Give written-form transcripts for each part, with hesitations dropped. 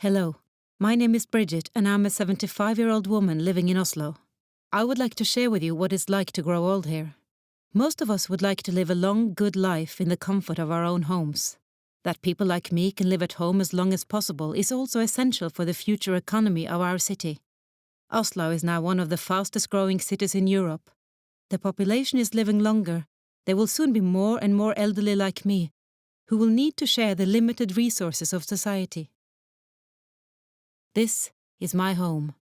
Hello, my name is Bridget and I'm a 75-year-old woman living in Oslo. I would like to share with you what it's like to grow old here. Most of us would like to live a long, good life in the comfort of our own homes. That people like me can live at home as long as possible is also essential for the future economy of our city. Oslo is now one of the fastest growing cities in Europe. The population is living longer. There will soon be more and more elderly like me, who will need to share the limited resources of society. This is my home.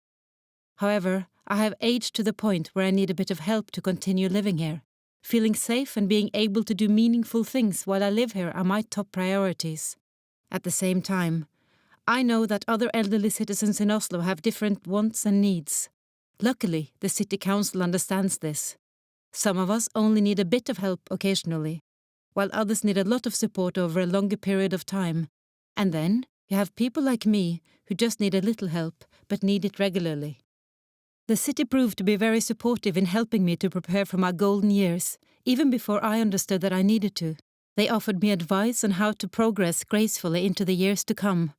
However, I have aged to the point where I need a bit of help to continue living here. Feeling safe and being able to do meaningful things while I live here are my top priorities. At the same time, I know that other elderly citizens in Oslo have different wants and needs. Luckily, the city council understands this. Some of us only need a bit of help occasionally, while others need a lot of support over a longer period of time. And then you have people like me who just need a little help, but need it regularly. The city proved to be very supportive in helping me to prepare for my golden years, even before I understood that I needed to. They offered me advice on how to progress gracefully into the years to come.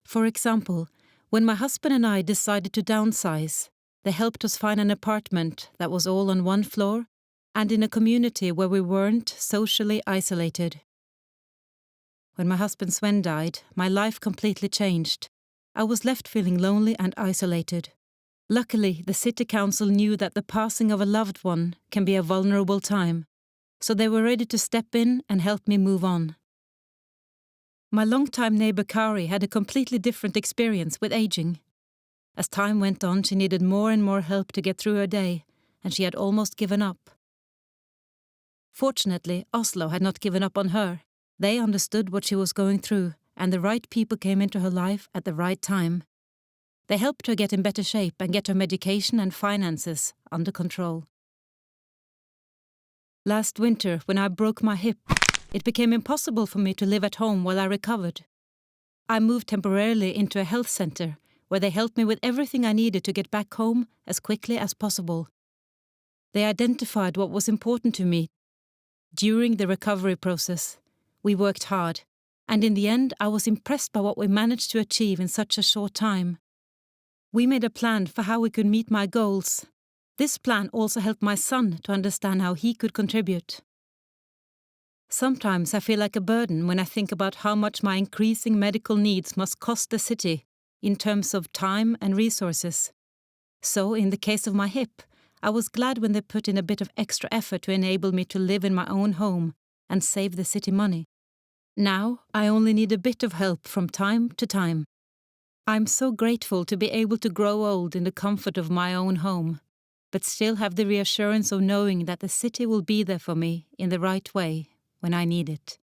For example, when my husband and I decided to downsize, they helped us find an apartment that was all on one floor and in a community where we weren't socially isolated. When my husband Sven died, my life completely changed. I was left feeling lonely and isolated. Luckily, the city council knew that the passing of a loved one can be a vulnerable time, so they were ready to step in and help me move on. My longtime neighbour Kari had a completely different experience with aging. As time went on, she needed more and more help to get through her day, and she had almost given up. Fortunately, Oslo had not given up on her. They understood what she was going through, and the right people came into her life at the right time. They helped her get in better shape and get her medication and finances under control. Last winter, when I broke my hip, it became impossible for me to live at home while I recovered. I moved temporarily into a health center, where they helped me with everything I needed to get back home as quickly as possible. They identified what was important to me during the recovery process. We worked hard, and in the end I was impressed by what we managed to achieve in such a short time. We made a plan for how we could meet my goals. This plan also helped my son to understand how he could contribute. Sometimes I feel like a burden when I think about how much my increasing medical needs must cost the city in terms of time and resources. So, in the case of my hip, I was glad when they put in a bit of extra effort to enable me to live in my own home and save the city money. Now, I only need a bit of help from time to time. I'm so grateful to be able to grow old in the comfort of my own home, but still have the reassurance of knowing that the city will be there for me in the right way when I need it.